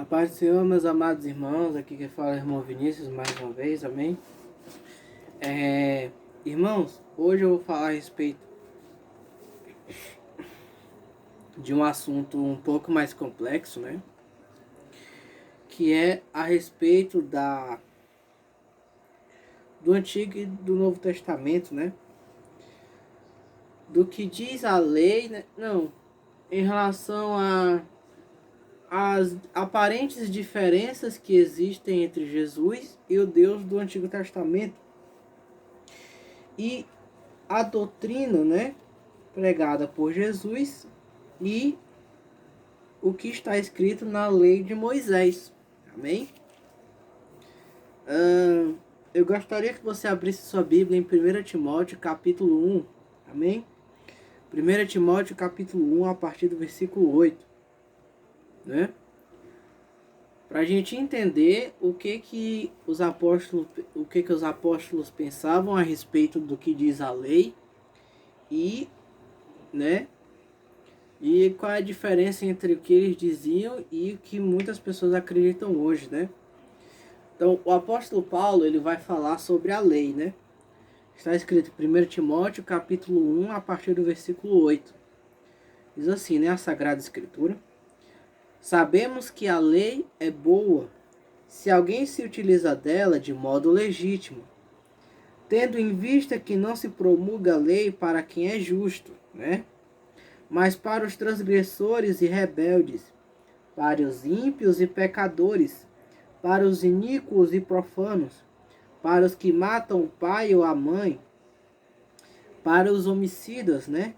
A paz do Senhor, meus amados irmãos, aqui que fala é o irmão Vinícius mais uma vez, amém? Irmãos, hoje eu vou falar a respeito de um assunto um pouco mais complexo, né? Que é a respeito do Antigo e do Novo Testamento, né? Do que diz a lei, né? Não, em relação às aparentes diferenças que existem entre Jesus e o Deus do Antigo Testamento e a doutrina, né, pregada por Jesus e o que está escrito na lei de Moisés, amém? Eu gostaria que você abrisse sua Bíblia em 1 Timóteo capítulo 1, amém? 1 Timóteo capítulo 1 a partir do versículo 8, né? Para a gente entender o que os apóstolos pensavam a respeito do que diz a lei e, né, e qual é a diferença entre o que eles diziam e o que muitas pessoas acreditam hoje, né? Então, o apóstolo Paulo, ele vai falar sobre a lei, né? Está escrito em 1 Timóteo capítulo 1 a partir do versículo 8. Diz assim, né, a Sagrada Escritura: sabemos que a lei é boa se alguém se utiliza dela de modo legítimo, tendo em vista que não se promulga a lei para quem é justo, né? Mas para os transgressores e rebeldes, para os ímpios e pecadores, para os iníquos e profanos, para os que matam o pai ou a mãe, para os homicidas, né?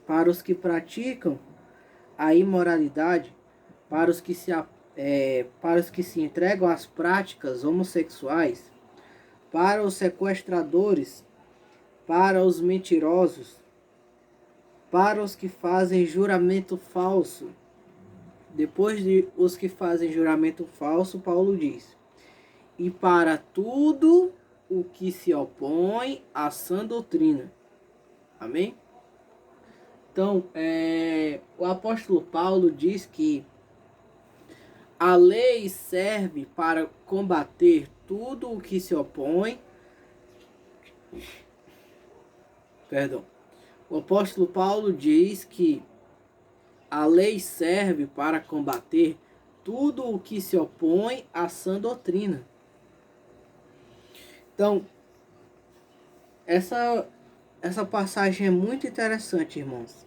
Para os que praticam a imoralidade, para os que se entregam às práticas homossexuais, para os sequestradores, para os mentirosos, para os que fazem juramento falso. Depois de os que fazem juramento falso, Paulo diz: e para tudo o que se opõe à sã doutrina. Amém? Então, o apóstolo Paulo diz que a lei serve para combater tudo o que se opõe. O apóstolo Paulo diz que a lei serve para combater tudo o que se opõe à sã doutrina. Então, essa passagem é muito interessante, irmãos.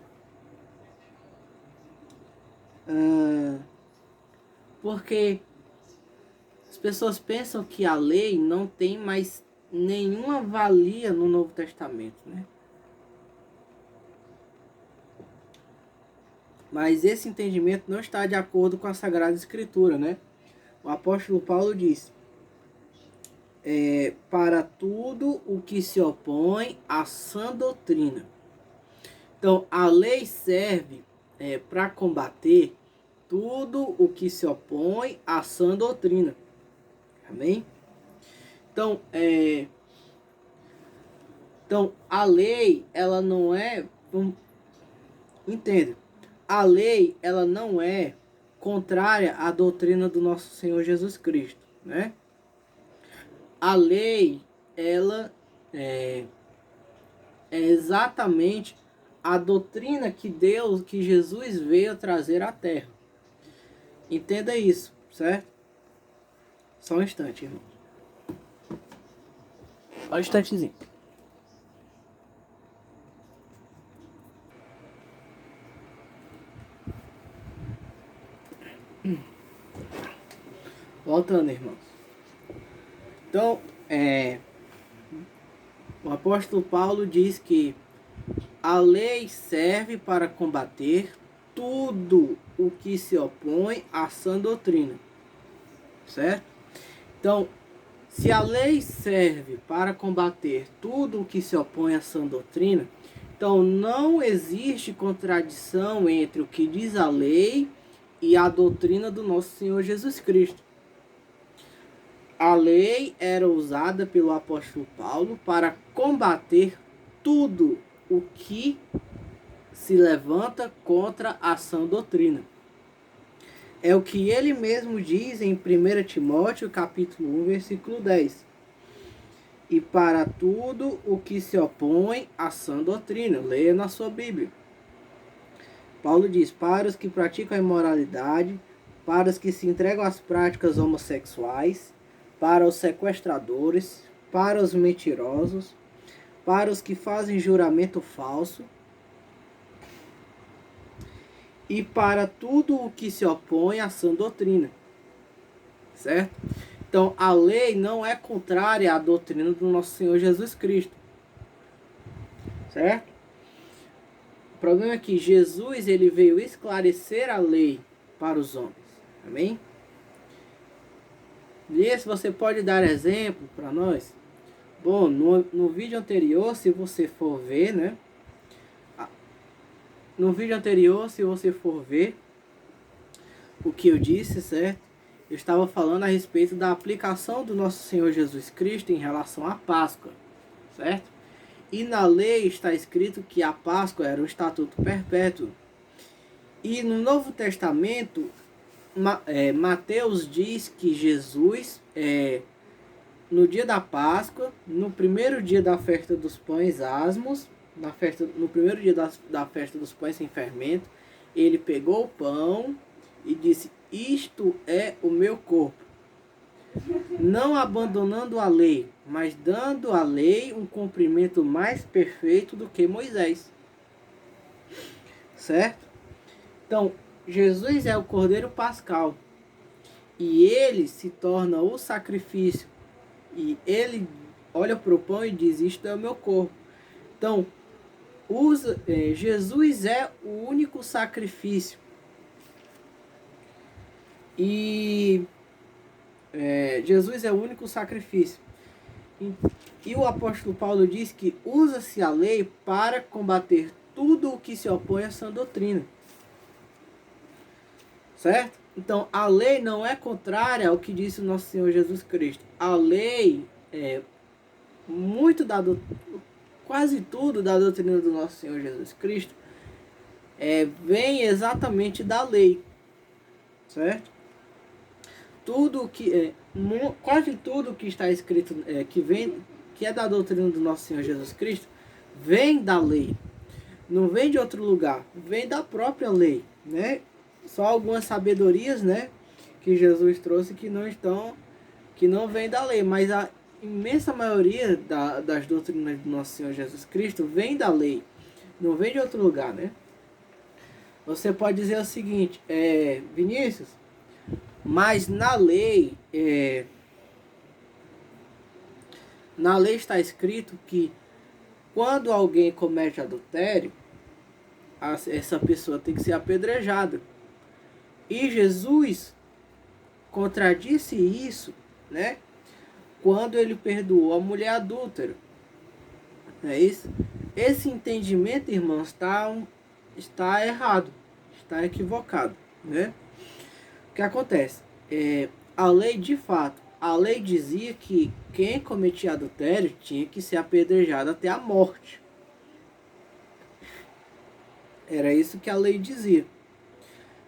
Porque as pessoas pensam que a lei não tem mais nenhuma valia no Novo Testamento, né? Mas esse entendimento não está de acordo com a Sagrada Escritura, né? O apóstolo Paulo diz: para tudo o que se opõe à sã doutrina. Então, a lei serve para combater tudo o que se opõe à sã doutrina. Amém? Então, a lei, ela não é... Entenda. A lei, ela não é contrária à doutrina do nosso Senhor Jesus Cristo, né? A lei, ela é exatamente a doutrina que Jesus veio trazer à Terra. Entenda isso, certo? Só um instante, irmão. Só um instantezinho. Voltando, irmãos. Então, o apóstolo Paulo diz que a lei serve para combater tudo o que se opõe à sã doutrina, certo? Então, se a lei serve para combater tudo o que se opõe à sã doutrina, então não existe contradição entre o que diz a lei e a doutrina do nosso Senhor Jesus Cristo. A lei era usada pelo apóstolo Paulo para combater tudo o que se levanta contra a sã doutrina. É o que ele mesmo diz em 1 Timóteo, capítulo 1, versículo 10. E para tudo o que se opõe à sã doutrina, leia na sua Bíblia. Paulo diz, para os que praticam a imoralidade, para os que se entregam às práticas homossexuais, para os sequestradores, para os mentirosos, para os que fazem juramento falso, e para tudo o que se opõe à sã doutrina. Certo? Então, a lei não é contrária à doutrina do nosso Senhor Jesus Cristo. Certo? O problema é que Jesus ele veio esclarecer a lei para os homens. Amém? E se você pode dar exemplo para nós? Bom, no vídeo anterior, se você for ver, né? No vídeo anterior, se você for ver o que eu disse, certo? Eu estava falando a respeito da aplicação do nosso Senhor Jesus Cristo em relação à Páscoa, certo? E na lei está escrito que a Páscoa era um estatuto perpétuo. E no Novo Testamento, Mateus diz que Jesus, no dia da Páscoa, no primeiro dia da festa dos pães asmos, no primeiro dia da festa dos pães sem fermento, ele pegou o pão e disse, isto é o meu corpo. Não abandonando a lei, mas dando à lei um cumprimento mais perfeito do que Moisés. Certo? Então, Jesus é o Cordeiro Pascal. E ele se torna o sacrifício. E ele olha para o pão e diz, isto é o meu corpo. Então, Jesus é o único sacrifício. E Jesus é o único sacrifício. E o apóstolo Paulo diz que usa-se a lei para combater tudo o que se opõe a sã doutrina. Certo? Então, a lei não é contrária ao que disse o nosso Senhor Jesus Cristo. A lei quase tudo da doutrina do nosso Senhor Jesus Cristo vem exatamente da lei. Certo? Quase tudo que está escrito, que é da doutrina do nosso Senhor Jesus Cristo, vem da lei. Não vem de outro lugar, vem da própria lei, né? Só algumas sabedorias, né, que Jesus trouxe que não vem da lei, mas a imensa maioria das doutrinas do nosso Senhor Jesus Cristo vem da lei, não vem de outro lugar, né? Você pode dizer o seguinte, Vinícius, mas na lei está escrito que quando alguém comete adultério, essa pessoa tem que ser apedrejada. E Jesus contradisse isso, né? Quando ele perdoou a mulher adúltera. Não é isso? Esse entendimento, irmãos, está errado, está equivocado, né? O que acontece? A lei, de fato, a lei dizia que quem cometia adultério tinha que ser apedrejado até a morte. Era isso que a lei dizia.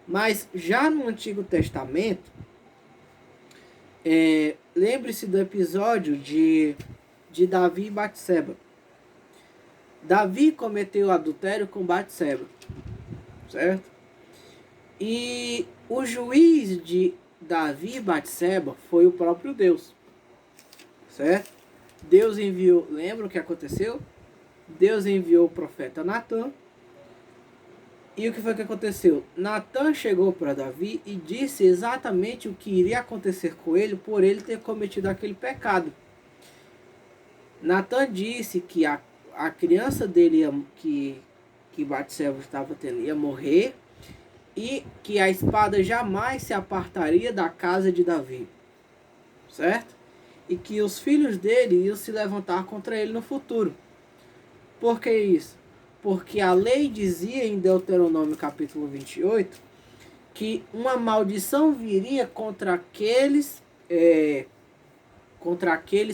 Mas já no Antigo Testamento, lembre-se do episódio de Davi e Batseba. Davi cometeu adultério com Batseba, certo? E o juiz de Davi e Batseba foi o próprio Deus, certo? Deus enviou, lembra o que aconteceu? Deus enviou o profeta Natã. E o que foi que aconteceu? Natã chegou para Davi e disse exatamente o que iria acontecer com ele por ele ter cometido aquele pecado. Natã disse que a criança dele, que Batseba estava tendo, ia morrer e que a espada jamais se apartaria da casa de Davi. Certo? E que os filhos dele iam se levantar contra ele no futuro. Por que isso? Porque a lei dizia em Deuteronômio capítulo 28 que uma maldição viria contra aqueles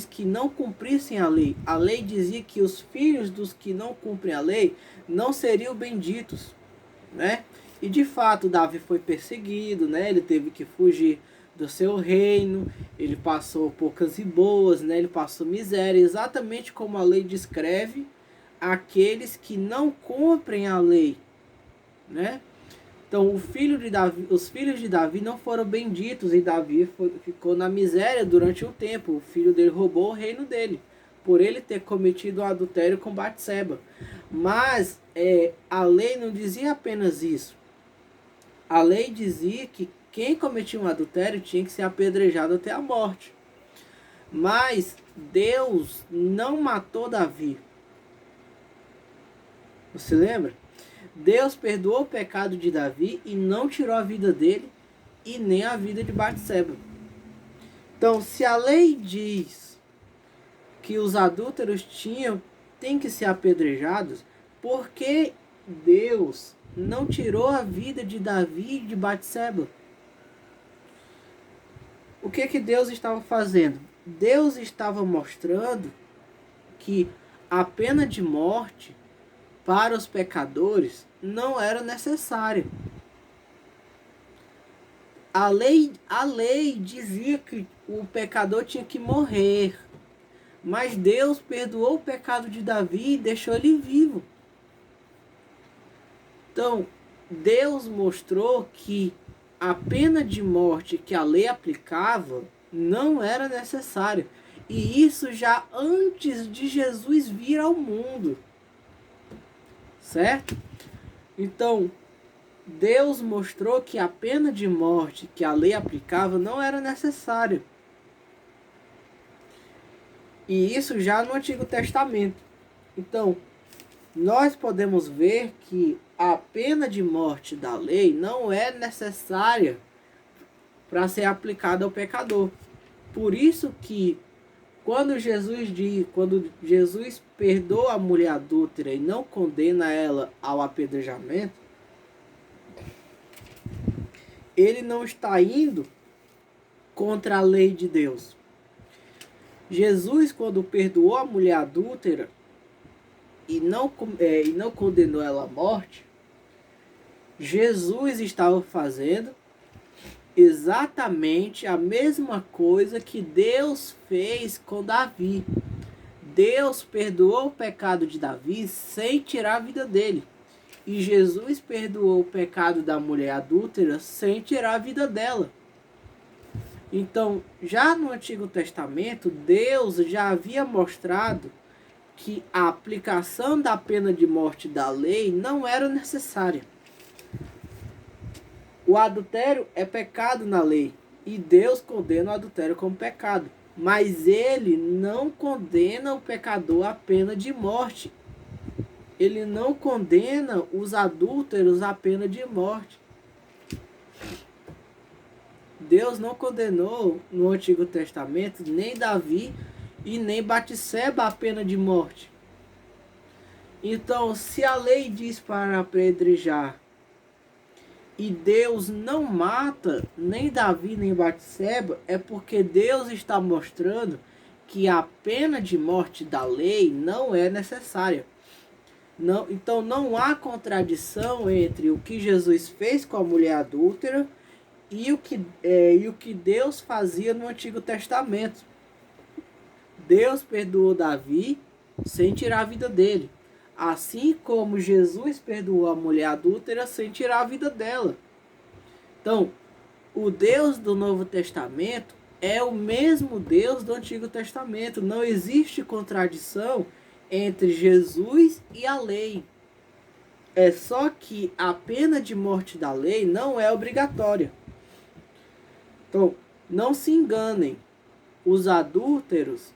que não cumprissem a lei. A lei dizia que os filhos dos que não cumprem a lei não seriam benditos, né? E de fato, Davi foi perseguido, né? Ele teve que fugir do seu reino, ele passou poucas e boas, né? Ele passou miséria, exatamente como a lei descreve aqueles que não cumprem a lei, né? Então, os filhos de Davi não foram benditos e Davi ficou na miséria durante um tempo. O filho dele roubou o reino dele, por ele ter cometido o adultério com Batseba. Mas a lei não dizia apenas isso. A lei dizia que quem cometia um adultério tinha que ser apedrejado até a morte. Mas Deus não matou Davi. Você lembra? Deus perdoou o pecado de Davi e não tirou a vida dele e nem a vida de Batseba. Então, se a lei diz que os adúlteros têm que ser apedrejados, por que Deus não tirou a vida de Davi e de Batseba? O que Deus estava fazendo? Deus estava mostrando que a pena de morte para os pecadores não era necessária. A lei dizia que o pecador tinha que morrer, mas Deus perdoou o pecado de Davi e deixou ele vivo. Então, Deus mostrou que a pena de morte que a lei aplicava não era necessária. E isso já antes de Jesus vir ao mundo. Certo? Então, Deus mostrou que a pena de morte que a lei aplicava não era necessária. E isso já no Antigo Testamento. Então, nós podemos ver que a pena de morte da lei não é necessária para ser aplicada ao pecador. Por isso que quando Jesus perdoa a mulher adúltera e não condena ela ao apedrejamento, ele não está indo contra a lei de Deus. Jesus, quando perdoou a mulher adúltera e não condenou ela à morte, Jesus estava fazendo exatamente a mesma coisa que Deus fez com Davi. Deus perdoou o pecado de Davi sem tirar a vida dele. E Jesus perdoou o pecado da mulher adúltera sem tirar a vida dela. Então, já no Antigo Testamento, Deus já havia mostrado que a aplicação da pena de morte da lei não era necessária. O adultério é pecado na lei e Deus condena o adultério como pecado. Mas ele não condena o pecador à pena de morte. Ele não condena os adúlteros à pena de morte. Deus não condenou no Antigo Testamento nem Davi e nem Batseba à pena de morte. Então, se a lei diz para apedrejar e Deus não mata nem Davi nem Batseba, é porque Deus está mostrando que a pena de morte da lei não é necessária. Não, então não há contradição entre o que Jesus fez com a mulher adúltera e o que Deus fazia no Antigo Testamento. Deus perdoou Davi sem tirar a vida dele. Assim como Jesus perdoou a mulher adúltera sem tirar a vida dela. Então, o Deus do Novo Testamento é o mesmo Deus do Antigo Testamento. Não existe contradição entre Jesus e a lei. É só que a pena de morte da lei não é obrigatória. Então, não se enganem. Os adúlteros,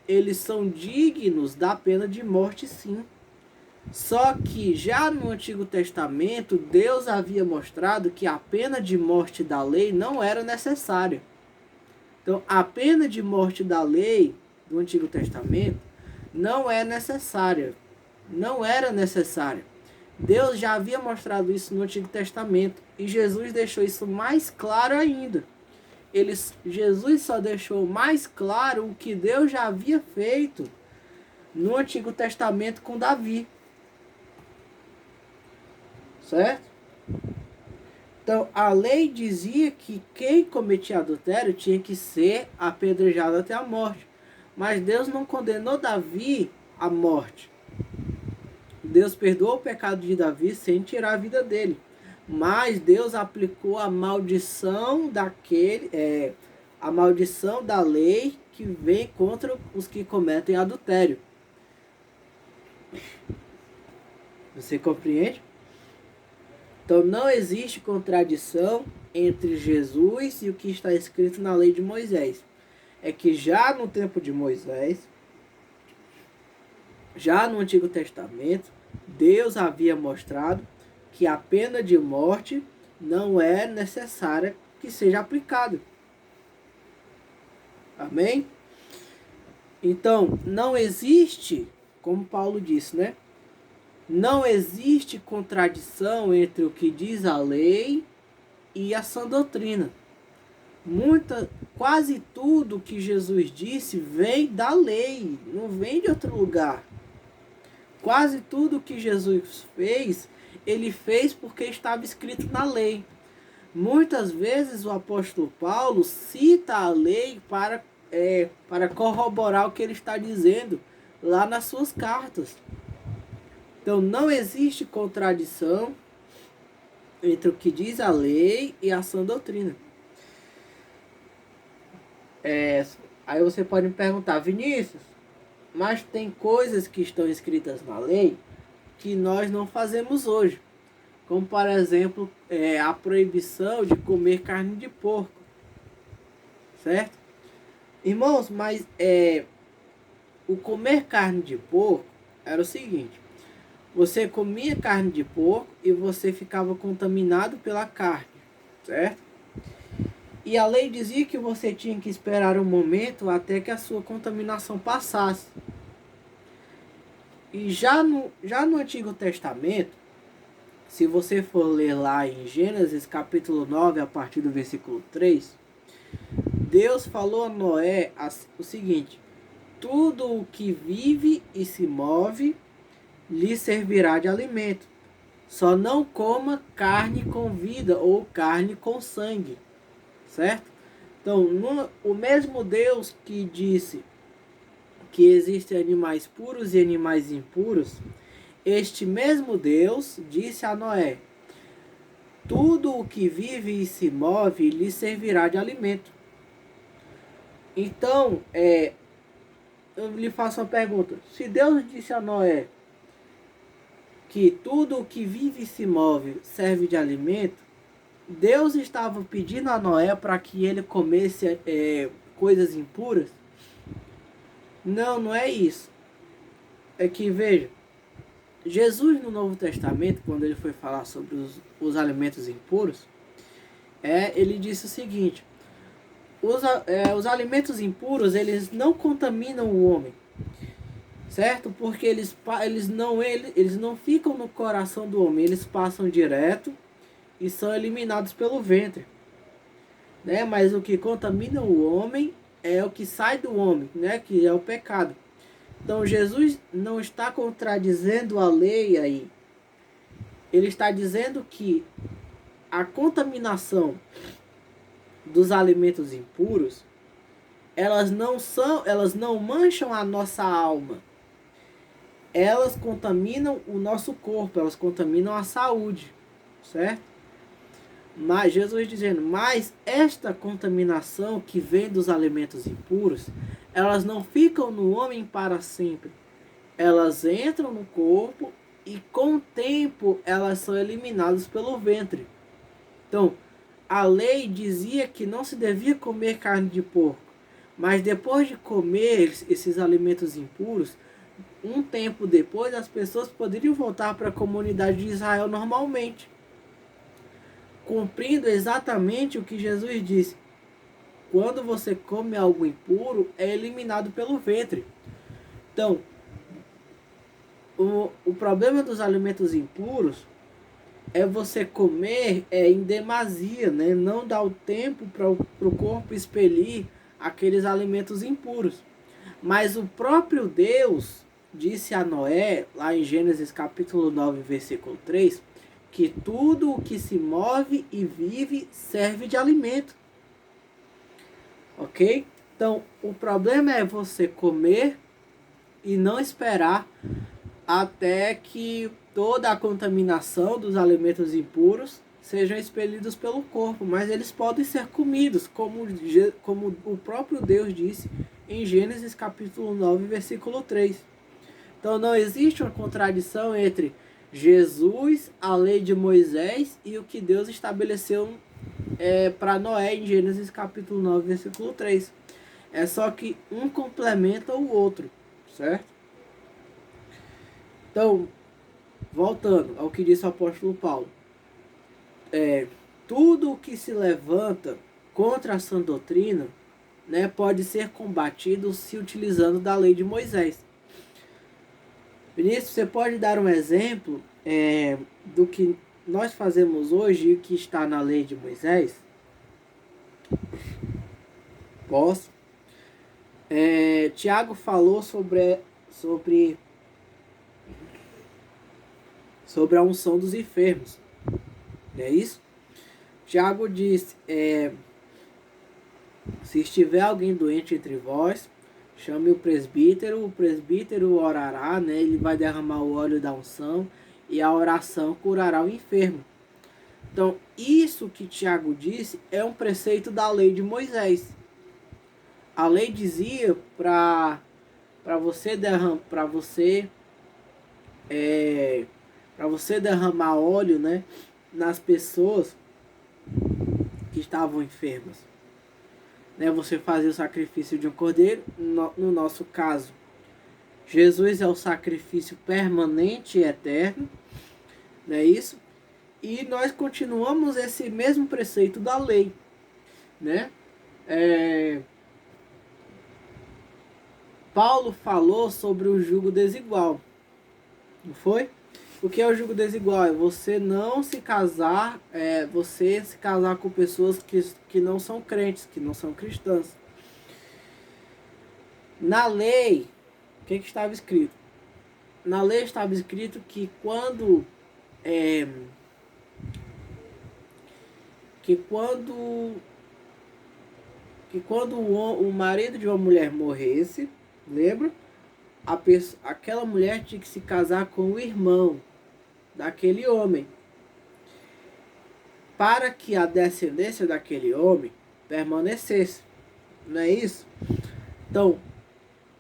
eles são dignos da pena de morte, sim. Só que já no Antigo Testamento, Deus havia mostrado que a pena de morte da lei não era necessária. Então, a pena de morte da lei do Antigo Testamento não é necessária. Não era necessária. Deus já havia mostrado isso no Antigo Testamento e Jesus deixou isso mais claro ainda. Jesus só deixou mais claro o que Deus já havia feito no Antigo Testamento com Davi. Certo? Então, a lei dizia que quem cometia adultério tinha que ser apedrejado até a morte. Mas Deus não condenou Davi à morte. Deus perdoou o pecado de Davi sem tirar a vida dele. Mas Deus aplicou a maldição a maldição da lei que vem contra os que cometem adultério. Você compreende? Então não existe contradição entre Jesus e o que está escrito na lei de Moisés. É que já no tempo de Moisés, já no Antigo Testamento, Deus havia mostrado que a pena de morte não é necessária que seja aplicada. Amém? Então, não existe, como Paulo disse, né? Não existe contradição entre o que diz a lei e a sã doutrina. Quase tudo que Jesus disse vem da lei, não vem de outro lugar. Quase tudo que Jesus fez, ele fez porque estava escrito na lei. Muitas vezes o apóstolo Paulo cita a lei para corroborar o que ele está dizendo lá nas suas cartas. Então não existe contradição entre o que diz a lei e a sã doutrina. Aí você pode me perguntar, Vinícius, mas tem coisas que estão escritas na lei que nós não fazemos hoje. Como, por exemplo, a proibição de comer carne de porco. Certo? Irmãos, mas o comer carne de porco era o seguinte. Você comia carne de porco e você ficava contaminado pela carne. Certo? E a lei dizia que você tinha que esperar um momento até que a sua contaminação passasse. E já no Antigo Testamento, se você for ler lá em Gênesis capítulo 9, a partir do versículo 3, Deus falou a Noé o seguinte: tudo o que vive e se move lhe servirá de alimento. Só não coma carne com vida ou carne com sangue. Certo? Então, o mesmo Deus que disse que existem animais puros e animais impuros, este mesmo Deus disse a Noé: tudo o que vive e se move lhe servirá de alimento. Então, eu lhe faço uma pergunta. Se Deus disse a Noé que tudo o que vive e se move serve de alimento, Deus estava pedindo a Noé para que ele comesse coisas impuras? Não, não é isso. É que, veja, Jesus no Novo Testamento, quando ele foi falar sobre os alimentos impuros, ele disse o seguinte: os alimentos impuros, eles não contaminam o homem, certo? Porque eles não ficam no coração do homem, eles passam direto e são eliminados pelo ventre, né? Mas o que contamina o homem é o que sai do homem, né? Que é o pecado. Então Jesus não está contradizendo a lei aí. Ele está dizendo que a contaminação dos alimentos impuros, elas não mancham a nossa alma. Elas contaminam o nosso corpo, elas contaminam a saúde, certo? Mas Jesus dizendo, mas esta contaminação que vem dos alimentos impuros, elas não ficam no homem para sempre. Elas entram no corpo e com o tempo elas são eliminadas pelo ventre. Então, a lei dizia que não se devia comer carne de porco. Mas depois de comer esses alimentos impuros, um tempo depois as pessoas poderiam voltar para a comunidade de Israel normalmente, cumprindo exatamente o que Jesus disse: quando você come algo impuro, é eliminado pelo ventre. Então, o problema dos alimentos impuros é você comer em demasia, né? Não dá o tempo para o corpo expelir aqueles alimentos impuros. Mas o próprio Deus disse a Noé, lá em Gênesis capítulo 9, versículo 3, que tudo o que se move e vive serve de alimento. Ok? Então, o problema é você comer e não esperar até que toda a contaminação dos alimentos impuros sejam expelidos pelo corpo, mas eles podem ser comidos, como o próprio Deus disse em Gênesis capítulo 9, versículo 3. Então não existe uma contradição entre Jesus, a lei de Moisés e o que Deus estabeleceu para Noé em Gênesis capítulo 9, versículo 3. É só que um complementa o outro, certo? Então, voltando ao que disse o apóstolo Paulo. Tudo o que se levanta contra a sã doutrina, né, pode ser combatido se utilizando da lei de Moisés. Vinícius, você pode dar um exemplo do que nós fazemos hoje e que está na lei de Moisés? Posso. Tiago falou sobre a unção dos enfermos. Não é isso? Tiago diz, se estiver alguém doente entre vós, chame o presbítero orará, né? Ele vai derramar o óleo da unção e a oração curará o enfermo. Então, isso que Tiago disse é um preceito da lei de Moisés. A lei dizia para você derramar óleo, né, nas pessoas que estavam enfermas. Né, você fazia o sacrifício de um cordeiro. No nosso caso, Jesus é o sacrifício permanente e eterno. Não é isso? E nós continuamos esse mesmo preceito da lei. Né? Paulo falou sobre o jugo desigual. Não foi? O que é o jugo desigual? É você não se casar, você se casar com pessoas que não são crentes, que não são cristãs. Na lei, o que estava escrito? Na lei estava escrito que quando o marido de uma mulher morresse, lembra? Aquela mulher tinha que se casar com o irmão daquele homem, para que a descendência daquele homem permanecesse. Não é isso? Então,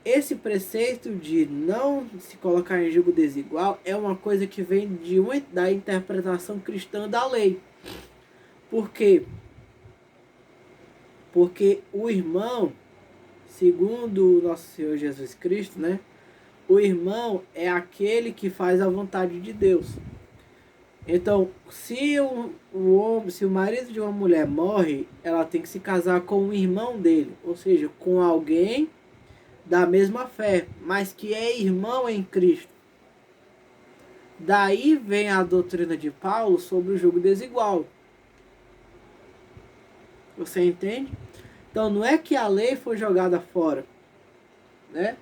esse preceito de não se colocar em julgo desigual é uma coisa que vem da interpretação cristã da lei. Por quê? Porque o irmão, segundo o nosso Senhor Jesus Cristo, né? O irmão é aquele que faz a vontade de Deus. Então, se o marido de uma mulher morre, ela tem que se casar com o irmão dele, ou seja, com alguém da mesma fé, mas que é irmão em Cristo. Daí vem a doutrina de Paulo sobre o jugo desigual. Você entende? Então, não é que a lei foi jogada fora, né?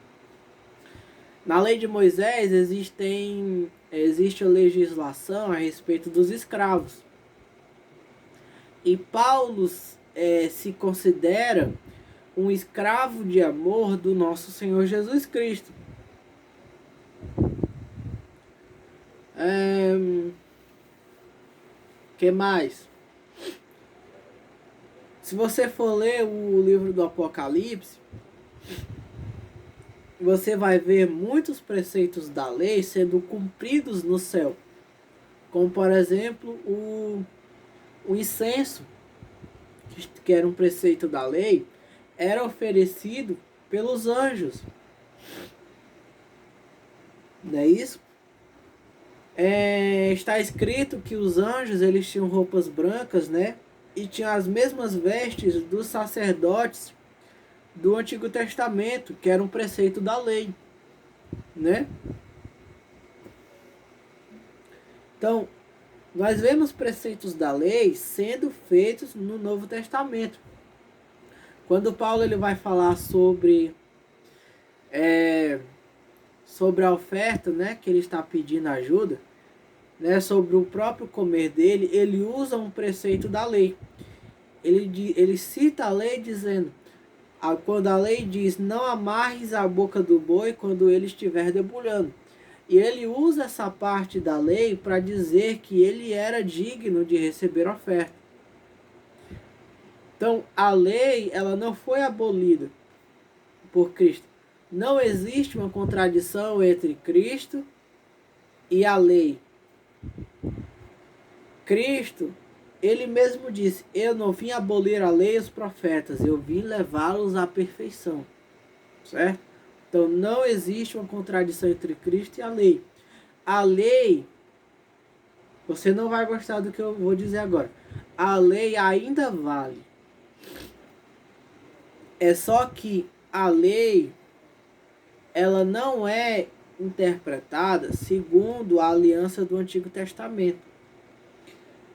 Na lei de Moisés existe a legislação a respeito dos escravos. E Paulo se considera um escravo de amor do nosso Senhor Jesus Cristo. Que mais? Se você for ler o livro do Apocalipse, você vai ver muitos preceitos da lei sendo cumpridos no céu. Como, por exemplo, o incenso, que era um preceito da lei, era oferecido pelos anjos. Não é isso? Está escrito que os anjos eles tinham roupas brancas, né? E tinham as mesmas vestes dos sacerdotes do Antigo Testamento, que era um preceito da lei, né? Então, nós vemos preceitos da lei sendo feitos no Novo Testamento. Quando Paulo ele vai falar sobre a oferta, né, que ele está pedindo ajuda, né, sobre o próprio comer dele, ele usa um preceito da lei. Ele cita a lei dizendo, quando a lei diz, não amarres a boca do boi quando ele estiver debulhando. E ele usa essa parte da lei para dizer que ele era digno de receber oferta. Então, a lei, ela não foi abolida por Cristo. Não existe uma contradição entre Cristo e a lei. Cristo, ele mesmo disse, eu não vim abolir a lei e os profetas, eu vim levá-los à perfeição. Certo? Então, não existe uma contradição entre Cristo e a lei. A lei, você não vai gostar do que eu vou dizer agora. A lei ainda vale. É só que a lei, ela não é interpretada segundo a aliança do Antigo Testamento.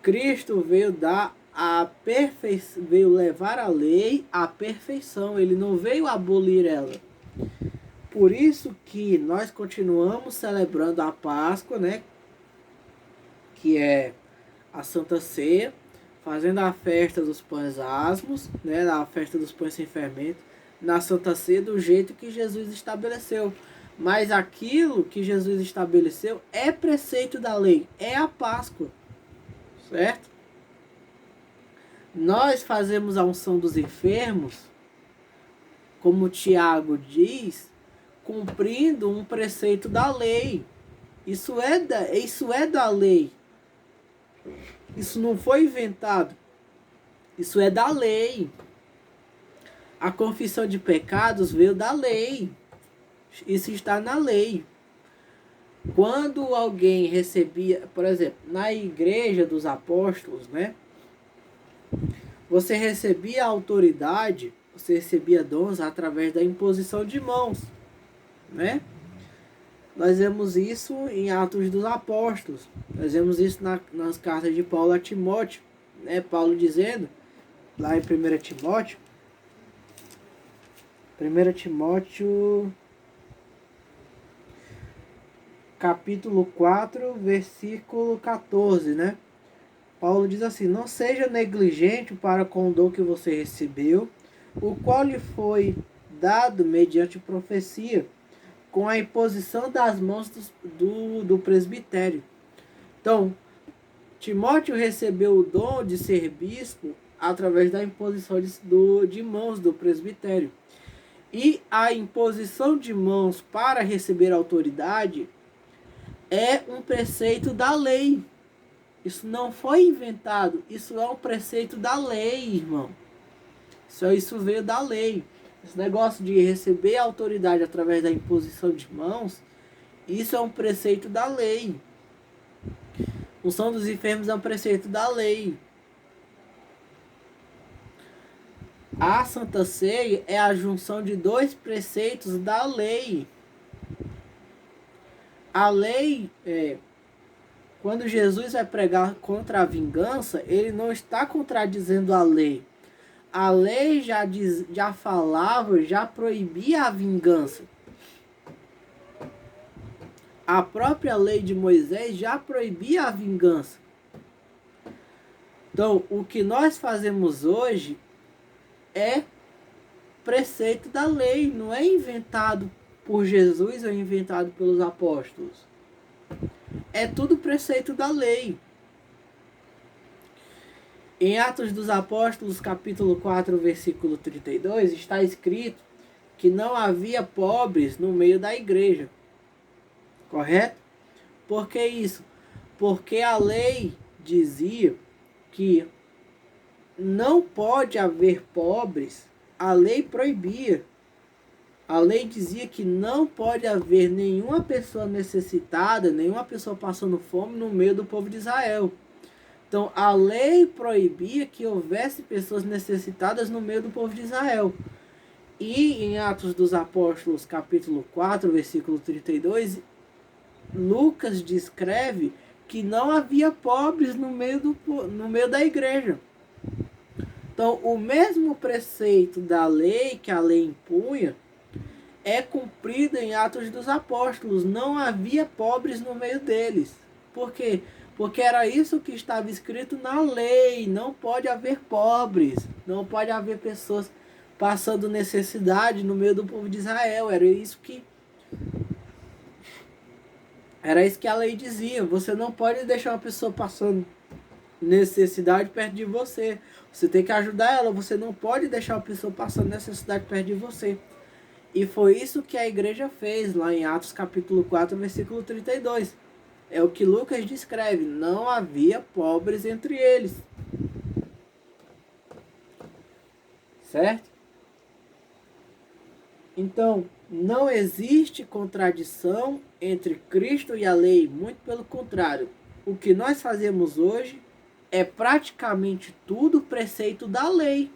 Cristo veio dar a perfeição, veio levar a lei à perfeição. Ele não veio abolir ela. Por isso que nós continuamos celebrando a Páscoa, né? Que é a Santa Ceia, fazendo a festa dos pães asmos, né? A festa dos pães sem fermento, na Santa Ceia do jeito que Jesus estabeleceu. Mas aquilo que Jesus estabeleceu é preceito da lei, é a Páscoa, certo? Nós fazemos a unção dos enfermos, como Tiago diz, cumprindo um preceito da lei. Isso é da lei. Isso não foi inventado. Isso é da lei. A confissão de pecados veio da lei. Isso está na lei. Quando alguém recebia, por exemplo, na igreja dos apóstolos, né? Você recebia autoridade, você recebia dons através da imposição de mãos, né? Nós vemos isso em Atos dos Apóstolos. Nós vemos isso nas cartas de Paulo a Timóteo, né? Paulo dizendo, lá em 1 Timóteo, 1 Timóteo, capítulo 4, versículo 14, né? Paulo diz assim, não seja negligente para com o dom que você recebeu, o qual lhe foi dado mediante profecia, com a imposição das mãos do presbitério. Então, Timóteo recebeu o dom de ser bispo através da imposição de mãos do presbitério. E a imposição de mãos para receber autoridade é um preceito da lei. Isso não foi inventado, isso é um preceito da lei, irmão. Isso veio da lei. Esse negócio de receber autoridade através da imposição de mãos, isso é um preceito da lei. Unção dos enfermos é um preceito da lei. A Santa Ceia é a junção de dois preceitos da lei. A lei, quando Jesus vai pregar contra a vingança, ele não está contradizendo a lei. A lei já falava, já proibia a vingança. A própria lei de Moisés já proibia a vingança. Então, o que nós fazemos hoje é preceito da lei, não é inventado por Jesus ou inventado pelos apóstolos. É tudo preceito da lei. Em Atos dos Apóstolos, capítulo 4, versículo 32, está escrito que não havia pobres no meio da igreja. Correto? Por que isso? Porque a lei dizia que não pode haver pobres. A lei proibia. A lei dizia que não pode haver nenhuma pessoa necessitada, nenhuma pessoa passando fome no meio do povo de Israel. Então, a lei proibia que houvesse pessoas necessitadas no meio do povo de Israel. E em Atos dos Apóstolos, capítulo 4, versículo 32, Lucas descreve que não havia pobres no meio da igreja. Então, o mesmo preceito da lei que a lei impunha é cumprido em Atos dos Apóstolos. Não havia pobres no meio deles. Por quê? Porque era isso que estava escrito na lei. Não pode haver pobres, não pode haver pessoas passando necessidade no meio do povo de Israel. Era isso que a lei dizia. Você não pode deixar uma pessoa passando necessidade perto de você. Você tem que ajudar ela. Você não pode deixar uma pessoa passando necessidade perto de você. E foi isso que a igreja fez lá em Atos capítulo 4, versículo 32. É o que Lucas descreve. Não havia pobres entre eles. Certo? Então, não existe contradição entre Cristo e a lei. Muito pelo contrário. O que nós fazemos hoje é praticamente tudo preceito da lei.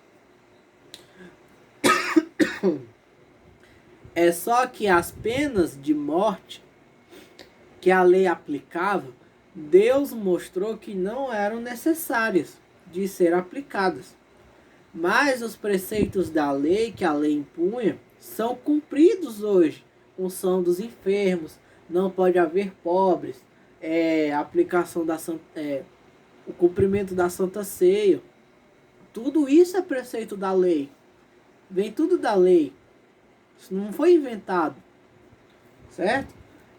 É só que as penas de morte que a lei aplicava, Deus mostrou que não eram necessárias de ser aplicadas. Mas os preceitos da lei que a lei impunha são cumpridos hoje. Unção dos enfermos, não pode haver pobres, aplicação da o cumprimento da Santa Ceia. Tudo isso é preceito da lei. Vem tudo da lei. Isso não foi inventado. Certo?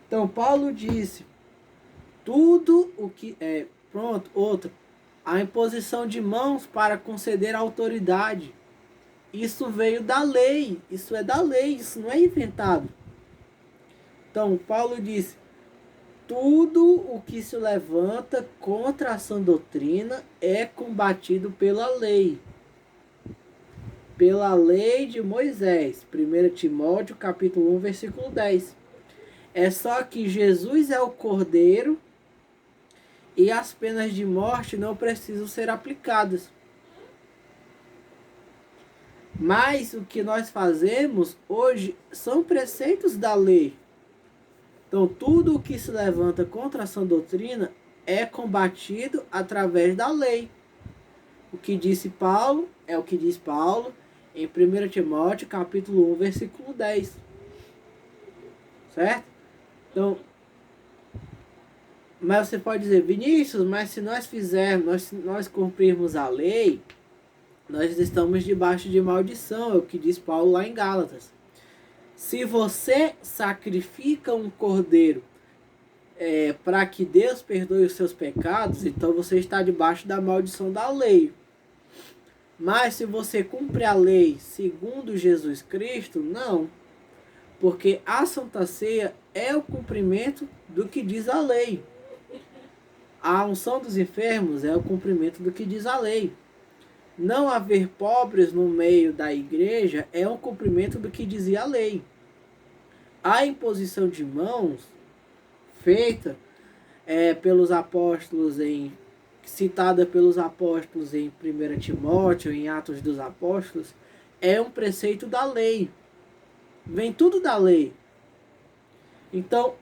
Então Paulo disse, tudo o que pronto, outro, a imposição de mãos para conceder autoridade. Isso veio da lei, isso é da lei, isso não é inventado. Então Paulo disse, tudo o que se levanta contra a sã doutrina é combatido pela lei. Pela lei de Moisés. 1 Timóteo capítulo 1, versículo 10. É só que Jesus é o Cordeiro e as penas de morte não precisam ser aplicadas. Mas o que nós fazemos hoje são preceitos da lei. Então, tudo o que se levanta contra a sã doutrina é combatido através da lei. O que disse Paulo é o que diz Paulo em 1 Timóteo capítulo 1, versículo 10. Certo? Então, mas você pode dizer, Vinícius, mas se nós fizermos, se nós cumprirmos a lei, nós estamos debaixo de maldição, é o que diz Paulo lá em Gálatas. Se você sacrifica um cordeiro para que Deus perdoe os seus pecados, então você está debaixo da maldição da lei. Mas se você cumpre a lei segundo Jesus Cristo, não. Porque a Santa Ceia é o cumprimento do que diz a lei. A unção dos enfermos é o cumprimento do que diz a lei. Não haver pobres no meio da igreja é um cumprimento do que dizia a lei. A imposição de mãos feita pelos apóstolos citada pelos apóstolos em 1 Timóteo, em Atos dos Apóstolos, é um preceito da lei. Vem tudo da lei. Então,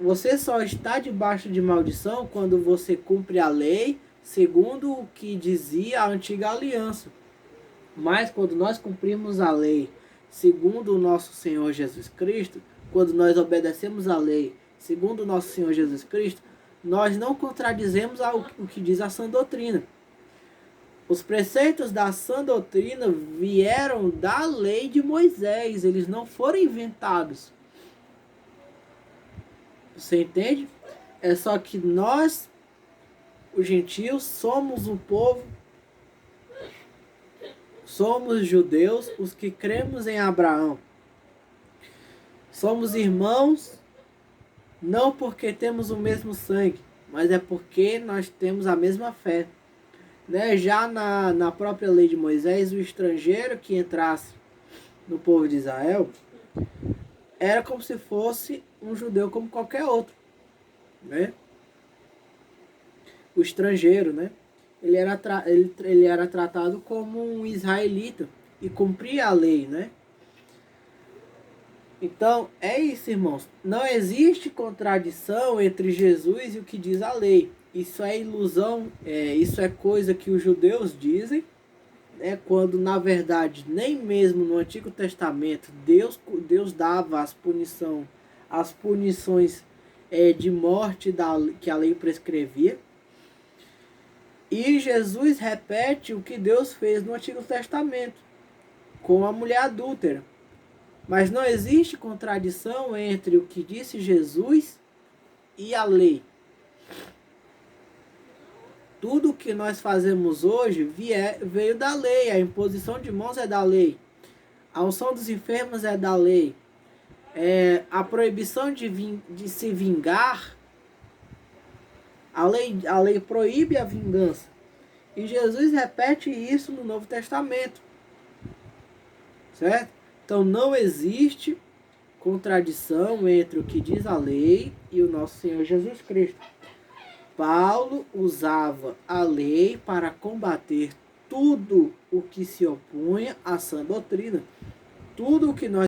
você só está debaixo de maldição quando você cumpre a lei segundo o que dizia a antiga aliança. Mas quando nós cumprimos a lei segundo o nosso Senhor Jesus Cristo, quando nós obedecemos a lei segundo o nosso Senhor Jesus Cristo, nós não contradizemos o que diz a sã doutrina. Os preceitos da sã doutrina vieram da lei de Moisés, eles não foram inventados. Você entende? É só que nós, os gentios, somos o povo, somos judeus, os que cremos em Abraão. Somos irmãos, não porque temos o mesmo sangue, mas é porque nós temos a mesma fé. Né? Já na própria lei de Moisés, o estrangeiro que entrasse no povo de Israel era como se fosse um judeu como qualquer outro. Né? O estrangeiro, né? Ele era tratado como um israelita e cumpria a lei, né? Então, é isso, irmãos. Não existe contradição entre Jesus e o que diz a lei. Isso é ilusão, isso é coisa que os judeus dizem, né? Quando, na verdade, nem mesmo no Antigo Testamento, Deus dava as punições de morte que a lei prescrevia. E Jesus repete o que Deus fez no Antigo Testamento com a mulher adúltera. Mas não existe contradição entre o que disse Jesus e a lei. Tudo o que nós fazemos hoje veio da lei. A imposição de mãos é da lei. A unção dos enfermos é da lei. A proibição de se vingar, a lei proíbe a vingança. E Jesus repete isso no Novo Testamento. Certo? Então não existe contradição entre o que diz a lei e o nosso Senhor Jesus Cristo. Paulo usava a lei para combater tudo o que se opunha à sã doutrina. Tudo o que nós